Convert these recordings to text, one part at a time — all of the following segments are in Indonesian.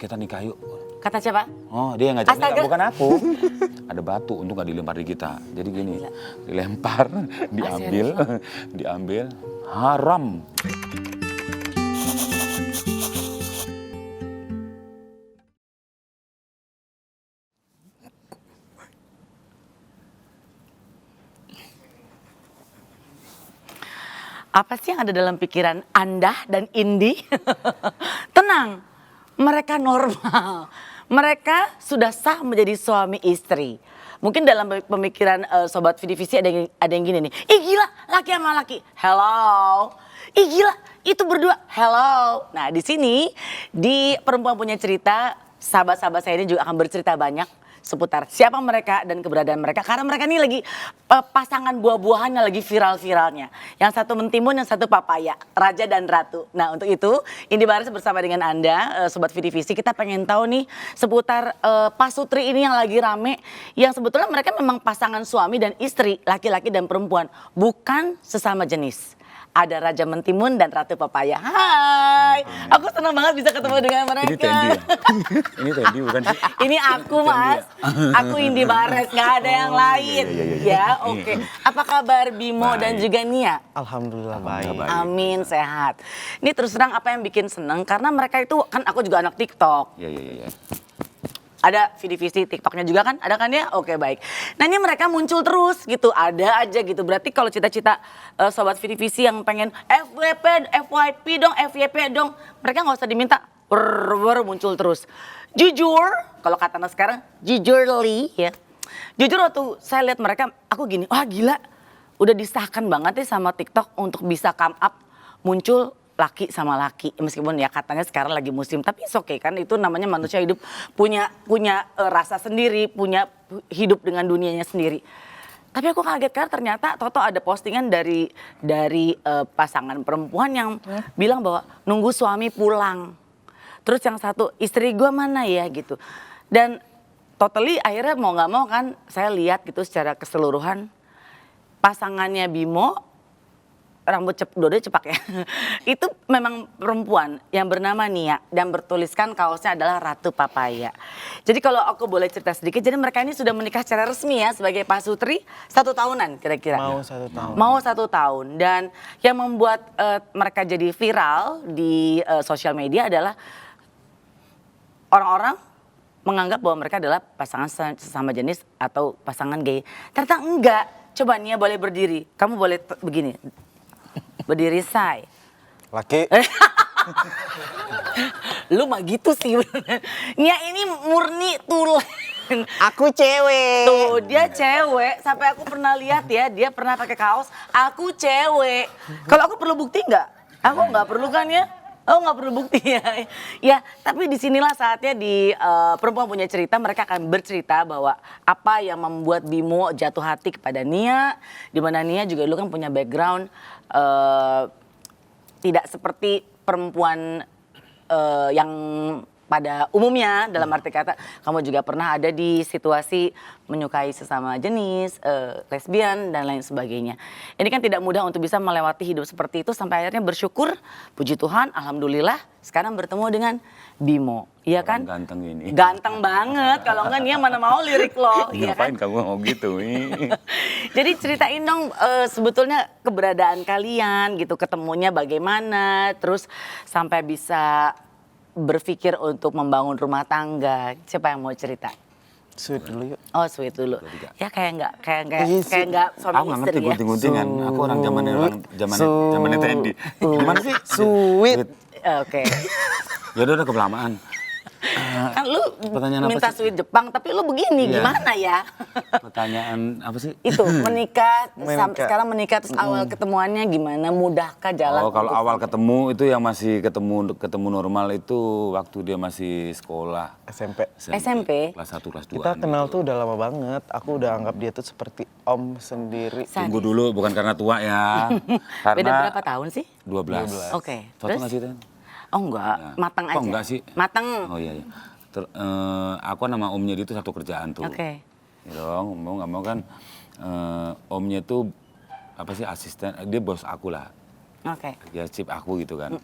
kita nikah yuk. Kata siapa? Oh dia yang ngajak nikah, Astaga. bukan aku. Ada batu, untung gak dilempar di kita. Jadi gini, dilempar, diambil, diambil, haram. Apa sih yang ada dalam pikiran Anda dan Indi? Tenang, mereka normal. Mereka sudah sah menjadi suami istri. Mungkin dalam pemikiran Sobat Visi ada yang gini nih. Ih gila, laki sama laki. Hello. Ih gila, itu berdua. Hello. Nah di sini, di Perempuan Punya Cerita, sahabat-sahabat saya ini juga akan bercerita banyak seputar siapa mereka dan keberadaan mereka. Karena mereka ini lagi pasangan buah-buahannya lagi viral-viralnya. Yang satu mentimun, yang satu papaya. Raja dan Ratu. Nah untuk itu Indi Bares bersama dengan Anda Sobat Visi kita pengen tahu nih seputar pasutri ini yang lagi rame. Yang sebetulnya mereka memang pasangan suami dan istri, laki-laki dan perempuan. Bukan sesama jenis. Ada Raja Mentimun dan Ratu Papaya. Hai, aku senang banget bisa ketemu dengan mereka. Ini Tendi ya? Ini Tendi bukan sih? Ini aku Mas, aku Indi Bares, nggak ada yang lain. Ya, oke. Apa kabar Bimo dan juga Nia? Alhamdulillah baik. Amin, sehat. Ini terus terang apa yang bikin seneng, karena mereka itu, kan aku juga anak TikTok. Iya. Ada Visi TikToknya juga kan? Ada kan ya? Oke baik. Nah ini mereka muncul terus gitu, ada aja gitu. Berarti kalau cita-cita Sobat Visi yang pengen FWP, FYP dong, FYP dong. Mereka nggak usah diminta, muncul terus. Jujur, kalau kata anak sekarang, jujurly ya. Jujur waktu saya lihat mereka, aku gini, wah gila. Udah disahkan banget ya sama TikTok untuk bisa come up muncul laki sama laki, meskipun ya katanya sekarang lagi musim, tapi it's okay kan, itu namanya manusia hidup punya rasa sendiri, punya hidup dengan dunianya sendiri. Tapi aku kaget karena ternyata Toto ada postingan dari pasangan perempuan yang bilang bahwa nunggu suami pulang. Terus yang satu, istri gue mana ya gitu. Dan totally akhirnya mau gak mau kan saya lihat gitu secara keseluruhan pasangannya Bimo, rambut dua-duanya cepak ya. Itu memang perempuan yang bernama Nia dan bertuliskan kaosnya adalah Ratu Papaya. Jadi kalau aku boleh cerita sedikit, jadi mereka ini sudah menikah secara resmi ya sebagai pasutri 1 tahunan kira-kira. Mau 1 tahun. Mau 1 tahun, dan yang membuat mereka jadi viral di sosial media adalah orang-orang menganggap bahwa mereka adalah pasangan sesama jenis atau pasangan gay. Ternyata enggak. Coba Nia boleh berdiri, kamu boleh begini. Berdiri say. Laki. Lu mah gitu sih. Nia ini murni tulen. Aku cewek. Tuh dia cewek. Sampai aku pernah lihat ya, dia pernah pakai kaos. Aku cewek. Kalau aku perlu bukti nggak? Aku nggak perlu kan ya? Oh nggak perlu bukti ya. Ya tapi disinilah saatnya di Perempuan Punya Cerita mereka akan bercerita bahwa apa yang membuat Bimo jatuh hati kepada Nia. Dimana Nia juga dulu kan punya background tidak seperti perempuan yang pada umumnya, dalam arti kata kamu juga pernah ada di situasi menyukai sesama jenis, lesbian dan lain sebagainya. Ini kan tidak mudah untuk bisa melewati hidup seperti itu sampai akhirnya bersyukur, puji Tuhan, alhamdulillah sekarang bertemu dengan Bimo. Iya kan? Ganteng ini. Ganteng banget, kalau enggak Nia mana mau lirik lo. Iya kan? Ngapain kamu mau gitu? Jadi ceritain dong sebetulnya keberadaan kalian gitu, ketemunya bagaimana, terus sampai bisa berpikir untuk membangun rumah tangga. Siapa yang mau cerita? Sweet dulu yuk. Oh sweet dulu. Ya kayak Sweet. nggak suami Aku nggak ngerti istri ya. gunting-guntingan. Aku orang zamannya Tendi. Gimana sih? Sweet. Oke. Ya udah kelamaan. Kan lu Pertanyaan apa minta sih? sweet Jepang tapi lu begini Iya. gimana ya? Pertanyaan apa sih? Itu menikah, Menikah. sekarang menikah terus awal ketemuannya gimana, mudahkah jalan? Oh kalau untuk- awal ketemu itu yang masih ketemu normal itu waktu dia masih sekolah. SMP. SMP? Kelas 1, kelas 2. Kita kenal tuh udah lama banget. Aku udah anggap dia tuh seperti om sendiri. Tunggu dulu, bukan karena tua ya. Karena Beda berapa tahun sih? 12. Oke, Cocok terus? nggak sih, Ten? Oh enggak, matang aja. Oh enggak sih? Matang. Oh iya. Aku nama omnya dia itu satu kerjaan tuh. Oke. Ya dong, mau nggak mau kan omnya tuh apa sih asisten, dia bos aku lah. Oke. Ya chip aku gitu kan.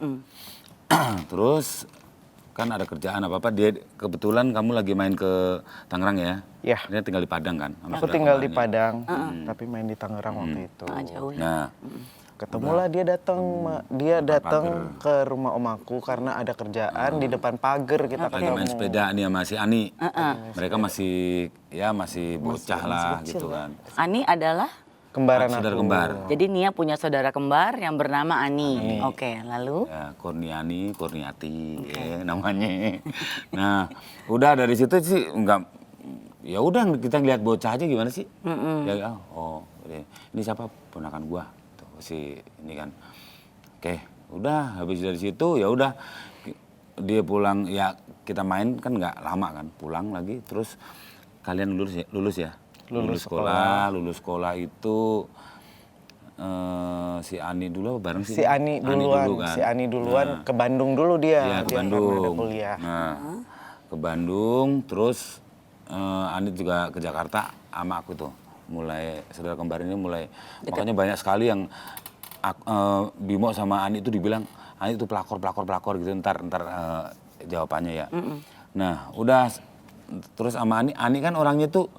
Terus kan ada kerjaan apa-apa. Dia kebetulan kamu lagi main ke Tangerang ya? Iya. Dia tinggal di Padang kan? sama Aku saudara tinggal di kembarnya. Padang, tapi main di Tangerang waktu itu. Jauh ya. Nah, Ketemulah dia datang ke rumah om aku karena ada kerjaan di depan pagar kita lagi main ketemu. sepeda nih sama si Ani. Mereka masih bocah lah gitu kan. Ani adalah? Kembaran Saudara aku. kembar. Jadi Nia punya saudara kembar yang bernama Ani. Oke, lalu? Ya, Kurniati ya, namanya. Nah, udah dari situ sih enggak, ya udah kita ngeliat bocah aja gimana sih? Ya, ini siapa ponakan gua? Tuh, si ini kan. Oke, udah habis dari situ ya udah dia pulang ya kita main kan nggak lama kan pulang lagi terus kalian lulus ya? Lulus sekolah itu si Ani dulu apa bareng sih? Si Ani duluan, kan? si Ani duluan ke Bandung dulu dia. Iya, ke Dia karena ada Bandung. kuliah. Nah, ke Bandung, terus Ani juga ke Jakarta sama aku tuh. Mulai, saudara kembar ini mulai, makanya banyak sekali yang Bimo sama Ani itu dibilang, Ani itu pelakor gitu, ntar jawabannya ya. Nah, udah, terus sama Ani kan orangnya tuh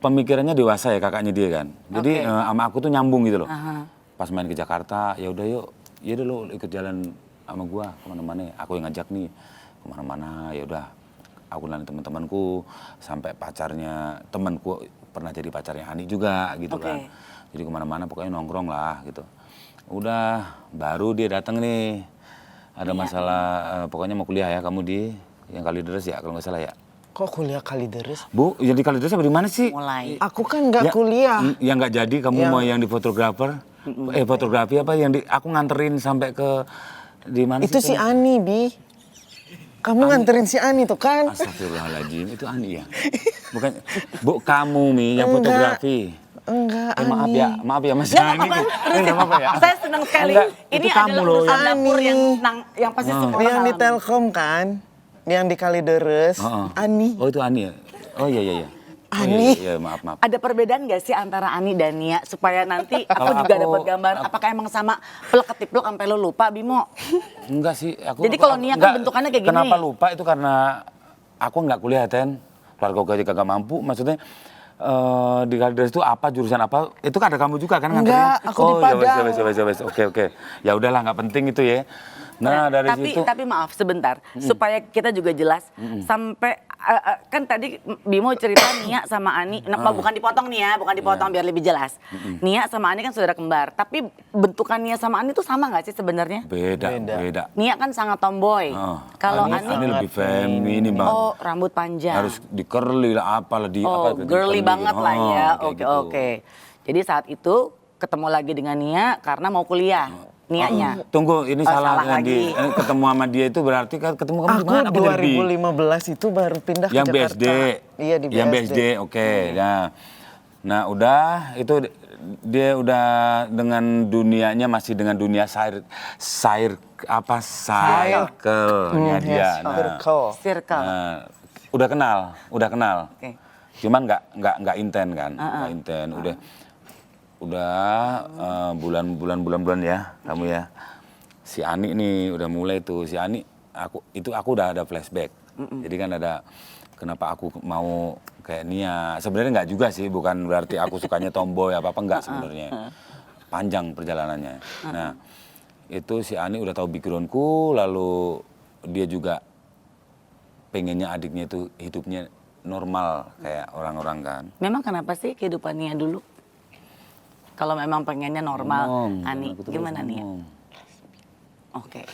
pemikirannya dewasa ya kakaknya dia kan. Jadi sama aku tuh nyambung gitu loh. Pas main ke Jakarta, ya udah yuk, ya udah lo ikut jalan sama gua kemana-mana. Aku yang ngajak nih kemana-mana. Ya udah, aku dan teman-temanku sampai pacarnya temanku pernah jadi pacarnya Ani juga gitu kan. Jadi kemana-mana pokoknya nongkrong lah gitu. Udah, baru dia datang nih. Ada masalah, pokoknya mau kuliah ya kamu di yang Kalideres ya kalau nggak salah ya. Kok kuliah Kalideres? Bu, yang di Kalideres apa di mana sih? Mulai. Aku kan nggak kuliah. Yang nggak jadi, kamu mau yang di fotografer? Fotografi apa yang aku nganterin sampai ke di mana Itu sih? si Ani, Bi. Kamu nganterin si Ani tuh kan? Astagfirullahaladzim, itu Ani ya? Bukan, Bu, kamu Mi yang fotografi. Enggak, Maaf ya Mas. Ya, Ini enggak apa-apa ya. Saya senang sekali. Enggak, Ini itu kamu adalah loh urusan yang- dapur Ani. yang pasti semua orang Yang di alami. Telkom kan? Yang di Kalideres. Ani. Oh itu Ani ya? Oh iya. Oh, Ani. iya, maaf. Ada perbedaan nggak sih antara Ani dan Nia supaya nanti aku Kalau juga aku- dapat gambar apakah emang sama pelek-ketiplek sampai lo lupa Bimo? Enggak sih. Jadi kalau Nia kan bentukannya kayak gini. Kenapa lupa itu karena aku nggak kuliah, Ten. Keluarga gue aja kagak mampu. Maksudnya di Kalideres itu apa, jurusan apa, itu kan ada kamu juga kan nganterin? Enggak, aku di Padang. Ya wes. Oke. Ya udahlah, nggak penting itu ya. Nah, dari situ. Tapi maaf sebentar, supaya kita juga jelas sampai kan tadi Bimo cerita Nia sama Ani, bukan dipotong nih ya, bukan dipotong biar lebih jelas. Nia sama Ani kan saudara kembar, tapi bentukan Nia sama Ani tuh sama nggak sih sebenarnya? Beda. Nia kan sangat tomboy. Kalau Ani lebih feminim banget. oh rambut panjang. Harus di curly lah, apalah di Oh, apa. girly banget lah ya. Kayak Oke. gitu. Jadi saat itu ketemu lagi dengan Nia karena mau kuliah. Nianya. Tunggu, ini salah lagi. ketemu sama dia itu berarti kan ketemu kamu di Aku mana? Apa jadi di- 2015 itu baru pindah Yang ke Jakarta. BSD. Iya di BSD. Yang BSD, oke. Nah, udah itu dia udah dengan dunianya masih dengan dunia circle-nya dia. Nah, Circle. Circle. udah kenal. Oke. Cuman nggak inten kan, nggak inten. Udah bulan ya kamu ya. Si Ani nih udah mulai tuh, si Ani aku udah ada flashback. Jadi kan ada kenapa aku mau kayak Nia. Sebenarnya nggak juga sih, bukan berarti aku sukanya tomboy apa enggak sebenarnya. Panjang perjalanannya. Nah, itu si Ani udah tahu backgroundku, lalu dia juga pengennya adiknya itu hidupnya normal kayak orang-orang kan. Memang kenapa sih kehidupan Nia dulu? Kalau memang pengennya normal, Ani, gimana Nia? Oke,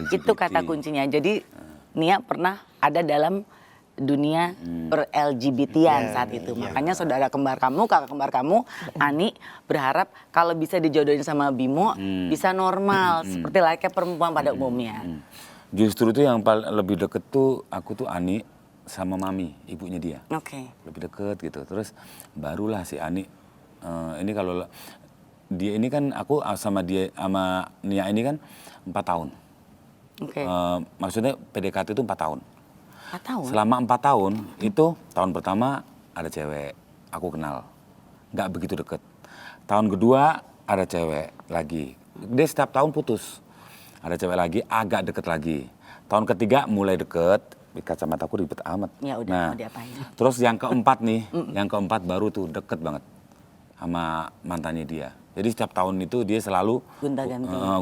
itu kata kuncinya. Jadi Nia pernah ada dalam dunia per-LGBT-an saat itu. Makanya saudara kembar kamu, kakak kembar kamu, Ani berharap kalau bisa dijodohin sama Bimo, bisa normal, seperti layaknya perempuan pada umumnya. Justru itu yang paling lebih deket tuh, aku tuh Ani sama Mami, ibunya dia. Oke. Lebih deket gitu. Terus barulah si Ani, ini kalau dia ini kan aku sama dia sama Nia ini kan 4 tahun. Oke. Maksudnya PDKT itu 4 tahun. 4 tahun? Selama 4 tahun itu tahun pertama ada cewek, aku kenal. Nggak begitu deket. Tahun kedua ada cewek lagi. Dia setiap tahun putus. Ada cewek lagi, agak deket lagi. tahun ketiga mulai deket, kacamataku ribet amat. Ya udah, mau diapain? Terus yang keempat nih, yang keempat baru tuh deket banget sama mantannya dia. Jadi setiap tahun itu dia selalu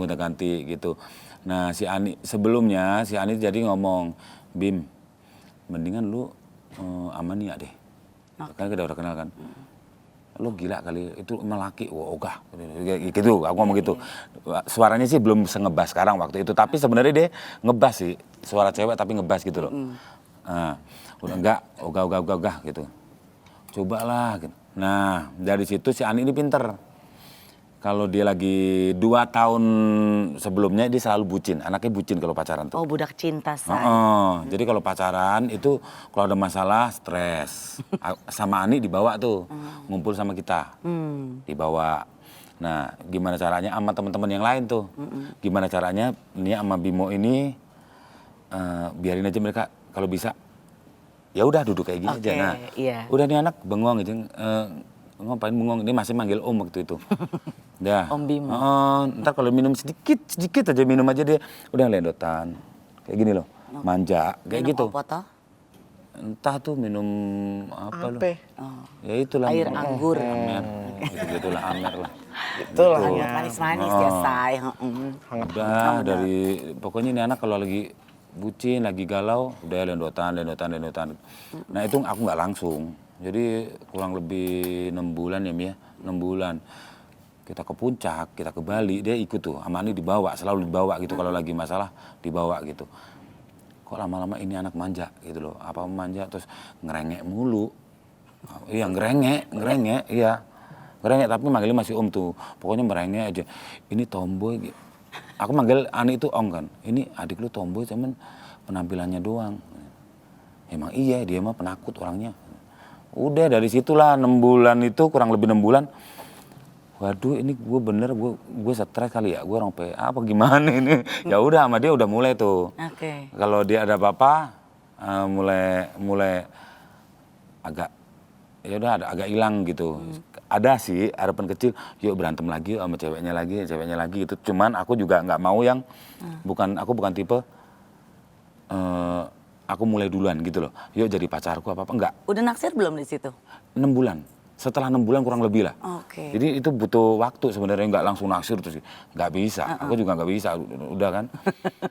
gonta-ganti gitu. Nah si Ani sebelumnya si Ani jadi ngomong, Bim, mendingan lu sama Nia deh. Kan kita udah kenal kan. Lu gila kali, itu melaki, ogah gitu, aku ngomong gitu. Suaranya sih belum sengebas sekarang waktu itu, tapi sebenarnya dia ngebas sih, suara cewek tapi ngebas gitu loh. Nah, udah enggak, ogah gitu. Cobalah gitu. Nah, dari situ si Ani ini pinter. Kalau dia lagi 2 tahun sebelumnya dia selalu bucin, anaknya bucin kalau pacaran tuh. Oh, budak cinta, say. Jadi kalau pacaran itu kalau ada masalah stres, sama Ani dibawa tuh, ngumpul sama kita, dibawa. Nah, gimana caranya sama teman-teman yang lain tuh, gimana caranya Nia sama Bimo ini biarin aja mereka kalau bisa, ya udah duduk kayak gini aja. Nah, udah nih anak bengong gitu, ngapain bengong, dia masih manggil Om waktu itu. Dah. Om Bimo. Ntar kalau minum sedikit aja minum aja dia udah lendotan. Kayak gini loh, manja, kayak minum gitu. Apa toh? Entah tuh minum apa loh. Ya itulah. Air anggur. Amer. Gitu-gitulah amer lah. Itulah Anggur ya. manis-manis ya, say. Udah dari pokoknya ini anak kalau lagi bucin, lagi galau, udah lendotan. Nah itu aku nggak langsung. Jadi kurang lebih 6 bulan ya Mia, 6 bulan. Kita ke puncak, kita ke Bali, dia ikut tuh, sama Ani dibawa, selalu dibawa gitu, kalau lagi masalah dibawa gitu. Kok lama-lama ini anak manja gitu loh, apa manja terus ngerengek mulu. Iya ngerengek, iya. Ngerengek tapi manggilnya masih Om tuh, pokoknya merengek aja. Ini tomboy, aku manggil Ani itu Om kan, ini adik lu tomboy cuman penampilannya doang. Emang iya, dia mah penakut orangnya. Udah dari situlah 6 bulan itu, kurang lebih 6 bulan. Waduh ini gue bener, gue stres kali ya, gue orang PA apa gimana ini. Ya udah sama dia udah mulai tuh. Kalau dia ada apa-apa, mulai agak, ya udah agak hilang gitu. Ada sih harapan kecil, yuk berantem lagi sama ceweknya lagi gitu. Cuman aku juga nggak mau yang, aku bukan tipe, aku mulai duluan gitu loh. Yuk jadi pacarku apa-apa, enggak. Udah naksir belum di situ? 6 bulan. Setelah 6 bulan kurang lebih lah. Jadi itu butuh waktu sebenarnya, nggak langsung naksir terus nggak bisa. Aku juga nggak bisa, udah kan.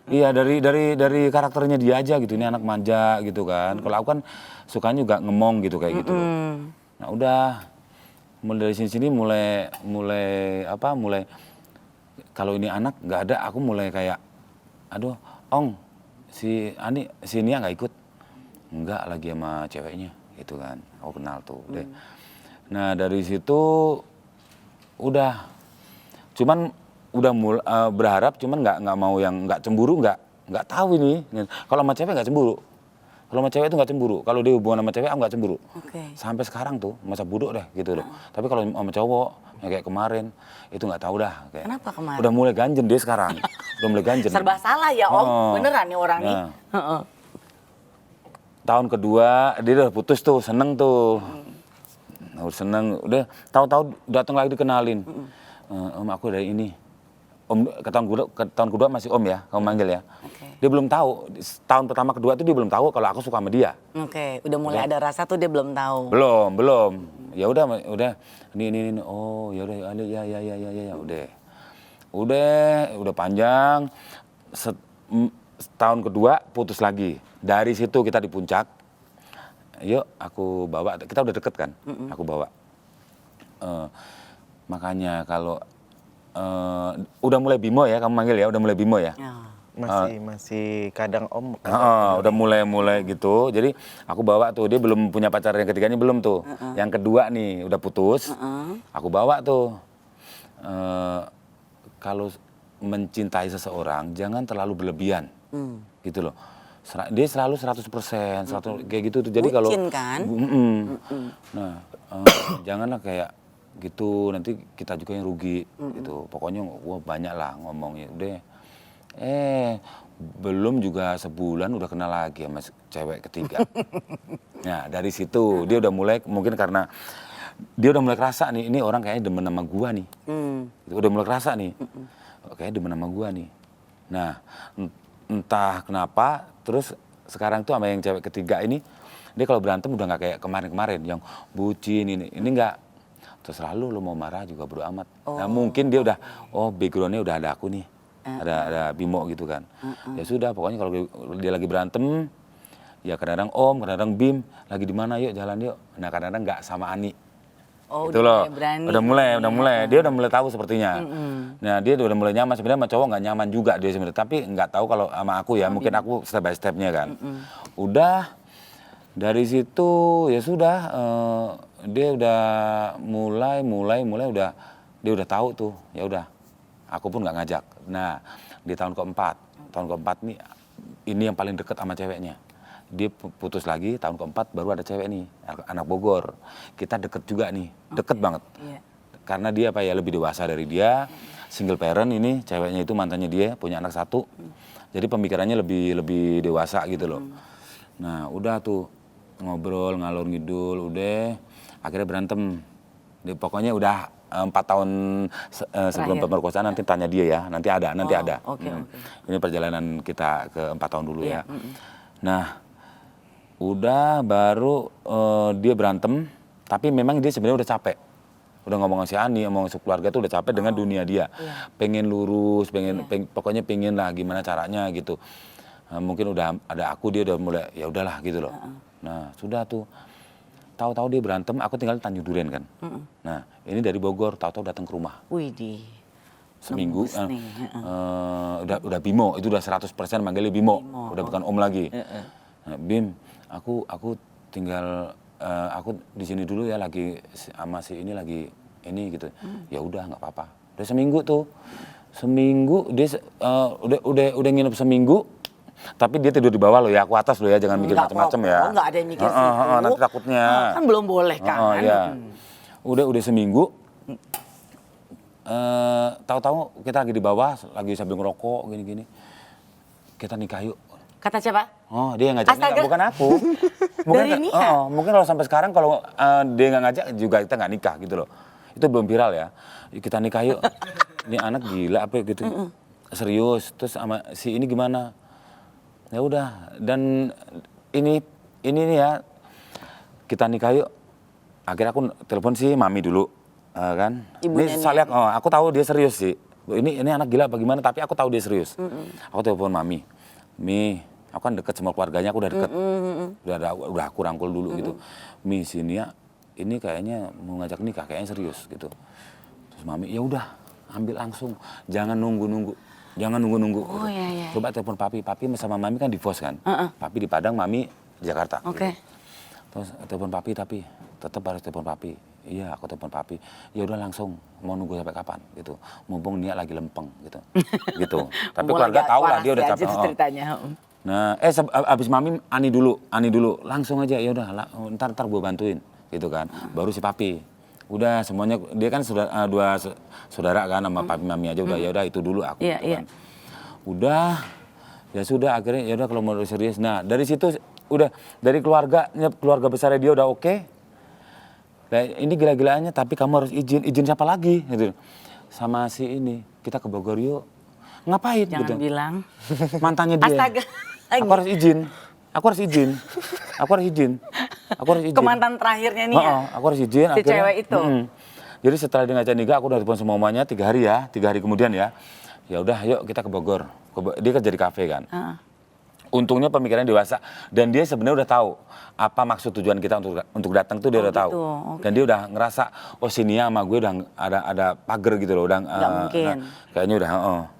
Iya dari karakternya dia aja gitu, ini anak manja gitu kan. Kalau aku kan sukanya juga ngemong gitu kayak gitu. Nah udah mulai dari sini mulai kalau ini anak nggak ada, aku mulai kayak aduh Ong si Nia nggak ikut, nggak lagi sama ceweknya gitu kan. Aku kenal tuh deh. Nah dari situ udah, cuman udah berharap, cuman nggak mau yang nggak cemburu, nggak tahu ini. Kalau sama cewek nggak cemburu, kalau sama cewek itu nggak cemburu. Kalau dia hubungan sama cewek aku nggak cemburu. Sampai sekarang tuh masa bodoh deh gitu loh. Tapi kalau sama cowok yang kayak kemarin itu nggak tahu dah. Kayak, kenapa kemarin? Udah mulai ganjen dia sekarang, udah mulai ganjen. Serba salah ya Om, beneran nih orang nih. Tahun kedua dia udah putus tuh, seneng tuh. Seneng, udah tahu-tahu datang lagi dikenalin. Om aku dari ini. Om ke tahun kedua masih Om ya, kamu manggil ya. Dia belum tahu. Tahun pertama kedua itu dia belum tahu kalau aku suka sama dia. Udah mulai ada rasa tuh dia belum tahu. Belum. Ya udah. Ini. Oh, ya udah ya udah. Udah panjang. Tahun kedua putus lagi. Dari situ kita di puncak. Yuk aku bawa, kita udah deket kan, aku bawa. Makanya kalau udah mulai Bimo ya, kamu manggil ya, udah mulai Bimo ya. Masih kadang Om. Udah mulai gitu, jadi aku bawa tuh, dia belum punya pacar yang ketiganya belum tuh. Yang kedua nih udah putus, aku bawa tuh. Kalau mencintai seseorang jangan terlalu berlebihan, gitu loh. Dia selalu 100%, kayak gitu tuh. Jadi kalau kan? Nah, janganlah kayak gitu, nanti kita juga yang rugi gitu. Pokoknya wah banyak lah ngomongnya. Udah. Belum juga sebulan udah kenal lagi sama cewek ketiga. Nah, dari situ dia udah mulai, mungkin karena dia udah mulai kerasa nih, ini orang kayaknya demen sama gua nih. Udah mulai kerasa nih. Kayaknya demen sama gua nih. Nah, entah kenapa, terus sekarang tuh sama yang cewek ketiga ini, dia kalau berantem udah nggak kayak kemarin-kemarin yang bucin ini nggak. Terserah lu mau marah juga bodo amat. Nah mungkin dia udah, backgroundnya udah ada aku nih, ada Bimo gitu kan. Ya sudah, pokoknya kalau dia lagi berantem, ya kadang-kadang Om, kadang-kadang Bim, lagi di mana yuk jalan yuk. Nah kadang-kadang nggak sama Ani. Oh, Itu loh, berani. udah mulai, dia udah mulai tahu sepertinya. Nah dia udah mulai nyaman, sebenarnya sama cowok nggak nyaman juga dia sebenarnya, tapi nggak tahu kalau sama aku ya, mungkin aku step by stepnya kan. Udah, dari situ ya sudah, dia udah mulai udah, dia udah tahu tuh, ya udah, aku pun nggak ngajak. Nah di tahun keempat nih, ini yang paling deket sama ceweknya. Dia putus lagi, tahun keempat baru ada cewek nih, anak Bogor. Kita deket juga nih, deket banget. Iya. Karena dia lebih dewasa dari dia, single parent ini, ceweknya itu mantannya dia, punya anak 1. Jadi pemikirannya lebih dewasa gitu loh. Nah udah tuh, ngobrol, ngalor ngidul, udah, akhirnya berantem. Pokoknya udah 4 tahun sebelum pemerkosaan, nanti tanya dia ya, nanti ada. Oke. Ini perjalanan kita ke 4 tahun dulu ya. Nah, udah baru dia berantem, tapi memang dia sebenarnya udah capek. Udah ngomong si Ani, ngomong keluarga tuh udah capek dengan dunia dia. Pengen lurus, pokoknya pengen lah gimana caranya gitu. Mungkin udah ada aku, dia udah mulai ya udahlah gitu loh. Nah, sudah tuh. Tahu-tahu dia berantem, aku tinggal di Tanjung Duren kan. Nah, ini dari Bogor, tahu-tahu datang ke rumah. Widih. Seminggu, udah Bimo, itu udah 100% manggilnya Bimo. Udah bukan Om lagi. Nah, Bim, aku tinggal, aku di sini dulu ya, lagi sama si ini lagi ini gitu. Ya udah nggak apa-apa. Udah seminggu tuh, dia udah nginep seminggu. Tapi dia tidur di bawah loh ya, aku atas loh ya, jangan mikir macam-macam ya. Nggak ada yang mikir situ. Nanti takutnya. Kan belum boleh kan. Iya. Udah seminggu. Tahu-tahu kita lagi di bawah, lagi sambil ngerokok gini-gini. Kita nikah yuk. Kata siapa? Oh, dia yang ngajak nikah, bukan aku. Dari Nia? Mungkin kalau sampai sekarang kalau dia nggak ngajak juga kita nggak nikah gitu loh. Itu belum viral ya. Kita nikah yuk. Ini anak gila apa gitu. Serius. Terus sama si ini gimana? Ya udah, dan ini nih ya, kita nikah yuk. Akhirnya aku telepon si Mami dulu, kan. Ibunya Ini saya lihat, aku tahu dia serius sih. Ini anak gila apa gimana, tapi aku tahu dia serius. Aku telepon Mami, aku kan deket sama keluarganya, aku udah deket. Udah aku rangkul dulu gitu. Mi, si Nia, ini kayaknya mau ngajak nikah, kayaknya serius gitu. Terus Mami, ya udah, ambil langsung, jangan nunggu-nunggu. Jangan nunggu-nunggu. Oh iya. Coba telepon papi sama mami kan di Vos kan. Papi di Padang, mami di Jakarta. Oke. Terus telepon papi, tapi tetap harus telepon papi. Iya, aku telepon papi. Ya udah langsung, mau nunggu sampai kapan gitu. Mumpung Nia lagi lempeng gitu. Gitu. Tapi keluarga tahu lah dia udah capek. Ceritanya. Nah, abis mami Ani dulu. Langsung aja, ya udah ntar gue bantuin gitu kan. Baru si papi. Udah semuanya, dia kan sudah 2 saudara kan sama papi mami aja udah, ya udah itu dulu aku. Iya, gitu kan. Udah, ya sudah akhirnya ya udah kalau mau serius. Nah, dari situ udah dari keluarga besarnya dia udah oke. Nah, ini gila-gilaannya tapi kamu harus izin siapa lagi gitu. Sama si ini, kita ke Bogor yuk. Ngapain Jangan gitu. bilang. Mantannya dia. Astaga. Aku harus izin. Ke mantan terakhirnya nih ya? Aku harus izin. Si cewek itu? Jadi setelah dia ngajak nikah, aku udah telepon sama mamanya 3 hari ya. 3 hari kemudian ya. Ya udah yuk kita ke Bogor. Dia kerja di kafe kan. Untungnya pemikirannya dewasa. Dan dia sebenarnya udah tahu apa maksud tujuan kita untuk datang tuh dia udah tahu. Okay. Dan dia udah ngerasa, oh si Nia sama gue udah ada pagar gitu loh. Nggak mungkin. Kayaknya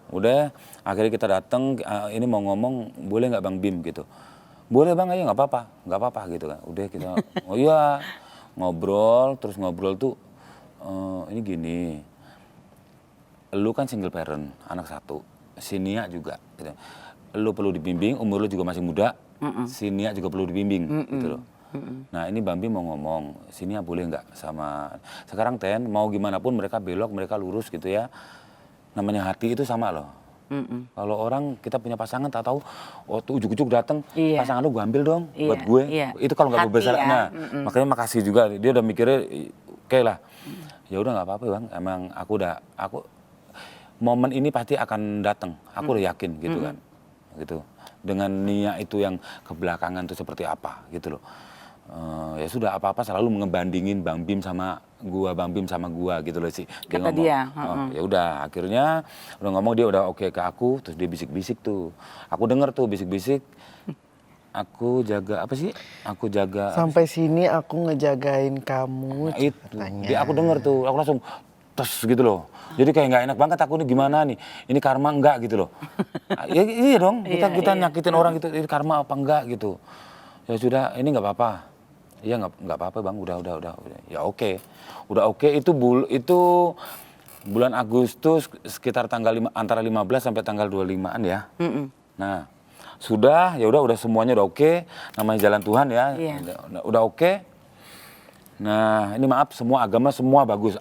udah. Akhirnya kita datang, ini mau ngomong, boleh nggak Bang Bim gitu. Boleh Bang, ayo nggak apa-apa gitu kan. Udah kita, oh iya, ngobrol tuh, ini gini, lu kan single parent, anak 1, si Nia juga gitu. Lu perlu dibimbing, umur lu juga masih muda, si Nia juga perlu dibimbing gitu loh. Nah ini Bang Bim mau ngomong, si Nia boleh nggak sama, sekarang mau gimana pun mereka belok, mereka lurus gitu ya, namanya hati itu sama loh. Kalau orang kita punya pasangan tak tahu, tuh ujuk-ujuk datang, pasangan lu gue ambil dong buat gue. Itu kalau nggak berbesar, nah makanya makasih juga dia udah mikirnya, oke lah. Ya udah nggak apa-apa Bang, emang aku momen ini pasti akan datang, aku udah yakin gitu kan. gitu. Dengan Nia itu yang kebelakangan itu seperti apa gitu loh. Ya sudah apa-apa selalu ngebandingin Bang Bim sama gua gitu loh sih. Kata ngomong, dia, ya udah akhirnya udah ngomong dia udah oke ke aku, terus dia bisik-bisik tuh. Aku denger tuh bisik-bisik. Aku jaga apa sih? Aku jaga Sampai sini aku ngejagain kamu. nah, itu. katanya. Dia aku denger tuh, aku langsung tes gitu loh. Jadi kayak nggak enak banget aku nih gimana nih? Ini karma enggak gitu loh. Ya iya dong, kita nyakitin orang gitu, ini karma apa enggak gitu. Ya sudah, ini nggak apa-apa. Iya nggak apa-apa bang, udah. Ya oke. Udah oke itu bulan Agustus sekitar antara 15 sampai tanggal 25-an ya. Nah, sudah semuanya udah oke, namanya jalan Tuhan ya. Iya. Udah oke. Nah, ini maaf semua agama semua bagus.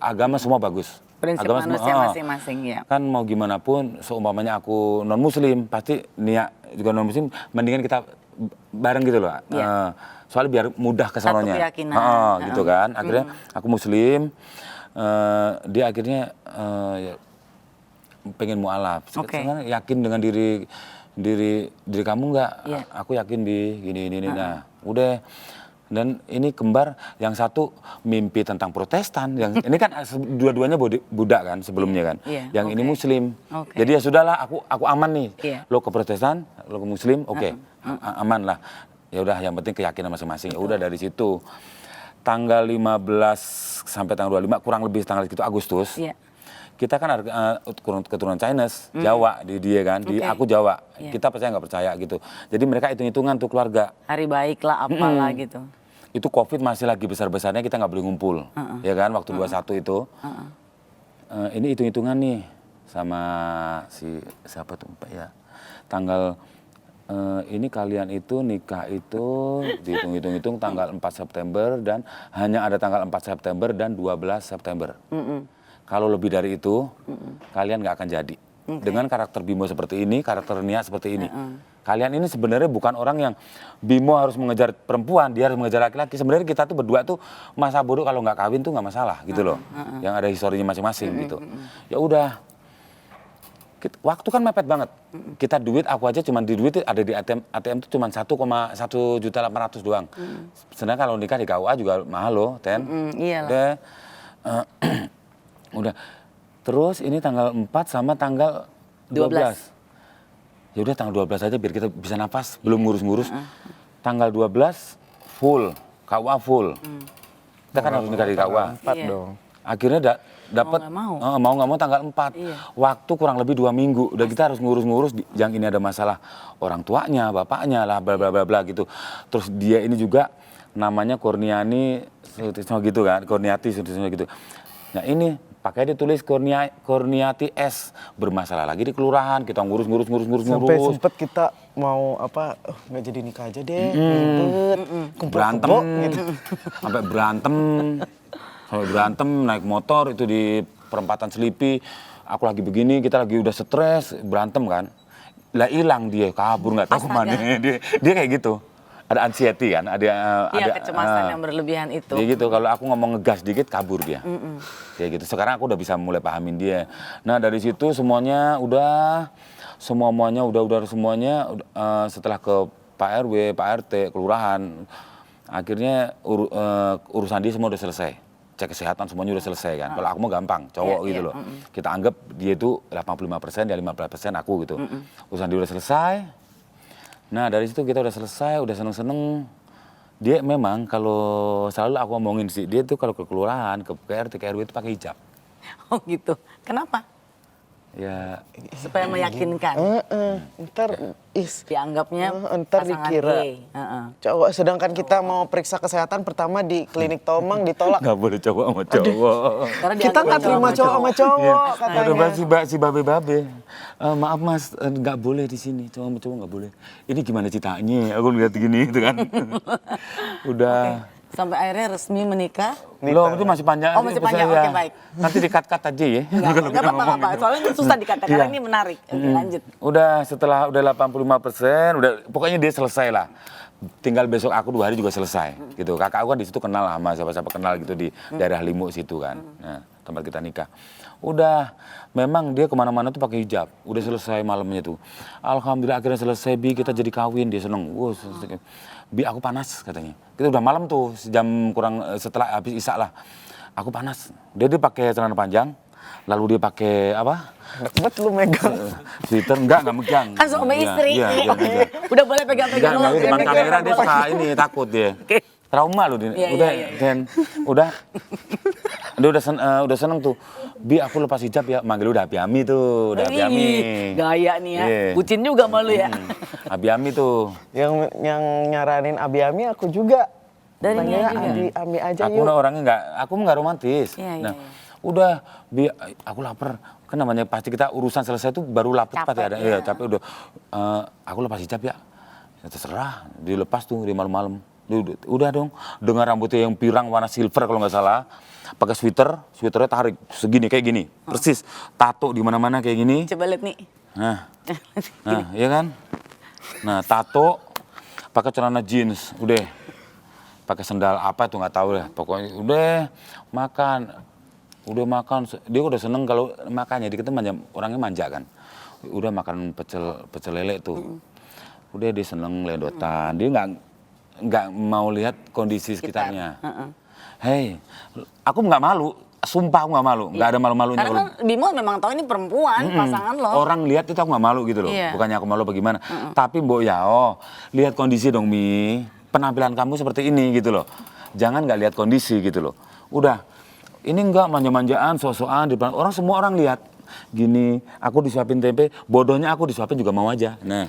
Prinsip Agama manusia masing-masing ya. Kan mau gimana pun seumpamanya aku non muslim pasti Nia juga non muslim mendingan kita bareng gitu loh. Iya. Soalnya biar mudah kesononya. Satu keyakinan. Gitu kan. Akhirnya aku muslim, dia akhirnya ya, pengen mualaf. Oke. Sekarang yakin dengan diri kamu nggak? Iya. Aku yakin ini. Nah, udah. Dan ini kembar yang satu mimpi tentang Protestan, yang ini kan dua-duanya Buddha kan sebelumnya kan. Iya, Yang ini Muslim. Oke. Jadi ya sudahlah, aku aman nih. Iya. Lo ke Protestan, lo ke Muslim, oke, aman lah. Ya udah, yang penting keyakinan masing-masing. Ya udah dari situ. Tanggal 15 sampai tanggal 25 kurang lebih tanggal itu Agustus. Iya. Kita kan keturunan Chinese, Jawa di dia kan, Oke. Aku Jawa. Iya. Kita percaya nggak percaya gitu. Jadi mereka hitung-hitungan tuh keluarga. Hari baik lah, apalah gitu. Itu COVID masih lagi besar-besarnya, kita nggak boleh ngumpul, ya kan, waktu 21 itu. Ini hitung-hitungan nih sama siapa tuh Pak ya, tanggal ini kalian itu nikah itu dihitung-hitung tanggal 4 September dan hanya ada tanggal 4 September dan 12 September. Kalau lebih dari itu, kalian nggak akan jadi. Dengan karakter Bimo seperti ini, karakter Nia seperti ini. Kalian ini sebenarnya bukan orang yang Bimo harus mengejar perempuan, dia harus mengejar laki-laki. Sebenarnya kita tuh berdua tuh masa bodoh kalau nggak kawin tuh nggak masalah gitu loh. Yang ada historinya masing-masing gitu. Ya udah. Waktu kan mepet banget. Kita duit, aku aja cuma di duit ada di ATM tuh cuma 1,1.800.000 doang. Sebenarnya kalau nikah di KUA juga mahal loh, Ten. Iyalah. Udah. Terus ini tanggal 4 sama tanggal 12. Ya udah tanggal 12 aja biar kita bisa nafas, belum ngurus-ngurus. Tanggal 12 full, KUA full. Kita kan harus nikah di KUA. 4 Iya. dong. Akhirnya dapat mau nggak mau tanggal 4. Iya. Waktu kurang lebih 2 minggu. Udah kita harus ngurus-ngurus yang ini ada masalah orang tuanya, bapaknya lah bla bla bla bla gitu. Terus dia ini juga namanya Kurniani gitu kan, Kurniati gitu. Nah ini pakai ditulis Kurniati S, bermasalah lagi di kelurahan, kita ngurus. Sampai sempet kita mau nggak jadi nikah aja deh, ribet, Berantem, gitu. sampai berantem naik motor itu di perempatan Selipi. Aku lagi begini, kita lagi udah stres, berantem kan. Lah hilang dia, kabur nggak tahu kemana. Dia kayak gitu. Ada anxiety kan, ada Kecemasan yang berlebihan itu. Dia gitu, kalau aku ngomong ngegas dikit kabur dia. Kayak gitu. Sekarang aku udah bisa mulai pahamin dia. Nah dari situ semuanya udah setelah ke Pak RW, Pak RT, kelurahan, akhirnya urusan dia semua udah selesai. Cek kesehatan semuanya udah selesai kan. Kalau aku mau gampang, cowok gitu loh. Kita anggap dia itu 85%, dia 15% aku gitu. Urusan dia udah selesai. Nah dari situ kita udah selesai, udah seneng-seneng. Dia memang kalau selalu aku ngomongin sih, dia tuh kalau ke kelurahan, ke RT, ke RW itu pakai hijab. Oh gitu. Kenapa? Ya Supaya meyakinkan. Ntar Dianggapnya ntar pasangan dikira gay. cowok, sedangkan kita mau periksa kesehatan pertama di klinik Tomang ditolak. nggak boleh cowok sama cowok. Karena Kita nggak terima cowok sama cowok katanya. Ada si babe. Maaf mas, nggak boleh di sini, cowok sama cowok nggak boleh. Ini gimana ceritanya? Aku lihat gini gitu kan. Udah. Sampai akhirnya resmi menikah. Loh, itu masih panjang. Oh, masih panjang. Oke, baik. Nanti dikat-kat aja ya. Nggak apa-apa. Soalnya itu susah dikatakan, karena ini menarik. Oke, lanjut. Udah setelah 85%, pokoknya dia selesai lah. Tinggal besok aku 2 hari juga selesai gitu. Kakak aku kan di situ kenal sama siapa-siapa kenal gitu di daerah Limuk situ kan. Nah, tempat kita nikah. Udah, memang dia kemana-mana tuh pakai hijab. Udah selesai malamnya tuh. Alhamdulillah akhirnya selesai, Bi, kita jadi kawin. Dia seneng. Wah, Bi, aku panas katanya. Kita udah malam tuh, jam kurang setelah habis isya lah. Aku panas. Dia pakai celana panjang, lalu dia pakai apa? Enak banget lu megang. Sweater, enggak megang. Kan suami Iya, istri. Iya, dia megang. Udah boleh pegang-pegang. Enggak, teman kamera dia suka ini, takut dia. Oke. Trauma loh, Iya, udah, iya, iya. Dan dia udah seneng tuh. Bi, aku lepas hijab ya, manggil udah Abi Ami tuh, udah Abi Ami. Gaya nih ya, Iya. bucin juga malu ya. Abi Ami tuh. Yang nyaranin Abi Ami aku juga. Dari Panggilnya Nia juga? Abi Ami aja Aku yuk. orangnya aku nggak romantis. Iya, iya, Nah, iya. udah, Bi, aku lapar. Kan namanya pasti kita urusan selesai tuh baru lapar pasti ada. Capek, Iya, ya. capek udah. Aku lepas hijab ya. Ya terserah, dilepas tuh di malam-malam. Udah dong, dengan rambutnya yang pirang warna silver kalau nggak salah. Pakai sweaternya tarik segini kayak gini, persis. Tato di mana-mana kayak gini. Coba lihat nih. Nah, iya kan? Nah, tato, pakai celana jeans, udah. Pakai sendal apa tuh nggak tahu deh. Pokoknya udah makan, dia udah seneng kalau makannya. Dia orangnya manja kan. Udah makan pecel lele tuh. Udah dia seneng ledotan. Dia nggak mau lihat kondisi sekitarnya. Hei, aku nggak malu. Sumpah aku nggak malu, nggak ada malu-malunya. Karena kan Bimo memang tahu ini perempuan, pasangan lo. Orang lihat itu aku nggak malu gitu loh. Iya. Bukannya aku malu bagaimana. Tapi Mbok Yao, lihat kondisi dong Mi. Penampilan kamu seperti ini gitu loh. Jangan nggak lihat kondisi gitu loh. Udah, ini nggak manja-manjaan, sok-sokan di depan orang, semua orang lihat. Gini, aku disuapin tempe, bodohnya aku disuapin juga mau aja. Nah,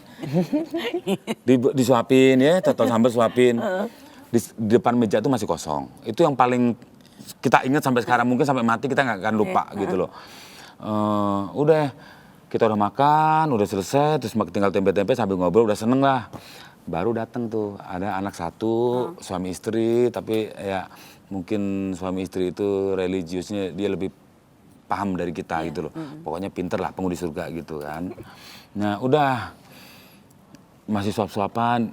disuapin ya, total sambal suapin. Di depan meja itu masih kosong. Itu yang paling kita ingat sampai sekarang, mungkin sampai mati kita nggak akan lupa gitu loh. Udah, kita udah makan, udah selesai, terus tinggal tempe-tempe sambil ngobrol, udah seneng lah. Baru datang tuh, ada anak satu, suami istri, tapi ya mungkin suami istri itu religiusnya dia lebih paham dari kita gitu loh. Pokoknya pinter lah, penghuni surga gitu kan. Nah udah, masih suap-suapan.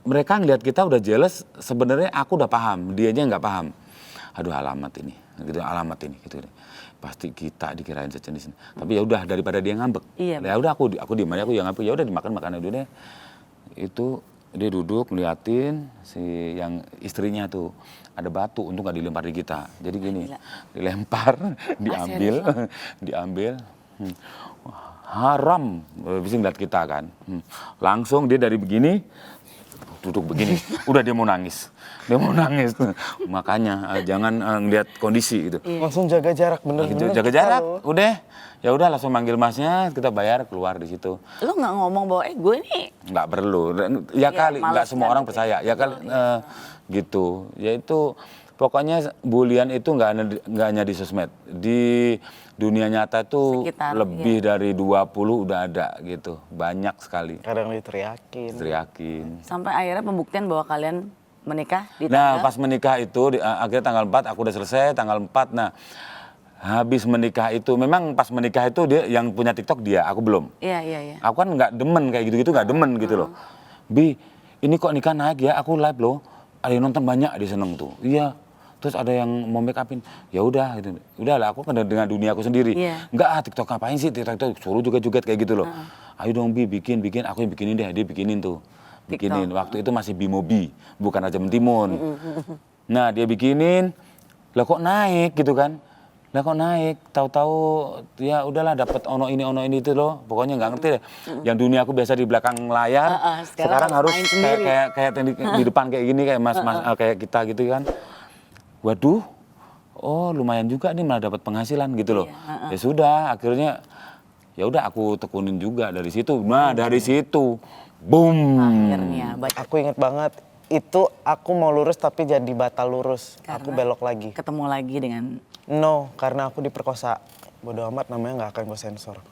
Mereka ngeliat kita udah jealous, sebenarnya aku udah paham, dianya nggak paham. Aduh alamat ini, gitu alamat ini, gitu. Pasti kita dikirain sejenis ini. Tapi ya udah daripada dia ngambek. Iya, Ya udah aku diam aja, aku yang ngambek. Ya udah dimakan makanan dulu deh. Itu dia duduk ngeliatin si yang istrinya tuh ada batu, untung nggak dilempar di kita. Jadi gini, dilempar, diambil. Haram, bisa ngeliat kita kan. Langsung dia dari begini, duduk begini, udah dia mau nangis. Makanya jangan ngeliat kondisi gitu. Langsung jaga jarak bener-bener. Jaga kita jarak, loh. udah. Ya udah langsung manggil masnya, kita bayar keluar di situ. Lo nggak ngomong bahwa gue nih Nggak perlu. Ya kali, nggak males semua kan orang gitu percaya. Ya kali, gitu. Ya itu, pokoknya bulian itu nggak hanya di sosmed. Di dunia nyata itu Sekitar, lebih dari 20 udah ada gitu. Banyak sekali. Kadang diteriakin. Teriakin. sampai akhirnya pembuktian bahwa kalian menikah di Nah, tanggal pas menikah itu, akhirnya tanggal 4, aku udah selesai, tanggal 4. Nah, habis menikah itu, memang pas menikah itu dia yang punya TikTok dia, aku belum. Iya. Aku kan nggak demen kayak gitu-gitu, nggak demen gitu loh. Bi, ini kok nikah naik ya, aku live loh. Ada yang nonton banyak, dia seneng tuh. Iya. Terus ada yang mau make upin, ya udah gitu. Udahlah, aku kan dengan dunia aku sendiri. Iya. Enggak TikTok ngapain sih, TikTok itu suruh juga-joget kayak gitu loh. Ayo dong Bi, bikin, aku yang bikinin deh, dia bikinin tuh. Bikinin, waktu itu masih Bimobi, bukan Raja Mentimun. Nah dia bikinin, lah kok naik gitu kan. Lah kok naik, tahu-tahu ya udahlah dapat ono ini itu loh. Pokoknya nggak ngerti deh. Yang dunia aku biasa di belakang layar, sekarang harus main sendiri. kayak di depan kayak gini, kayak mas kayak kita gitu kan. Waduh, oh lumayan juga nih malah dapat penghasilan gitu loh. Ya sudah, akhirnya ya udah aku tekunin juga dari situ. Nah dari situ, boom. akhirnya Aku inget banget, itu aku mau lurus tapi jadi batal lurus. Aku Karena? belok lagi. ketemu lagi dengan No, karena aku diperkosa. Bodoh amat namanya nggak akan gue sensor.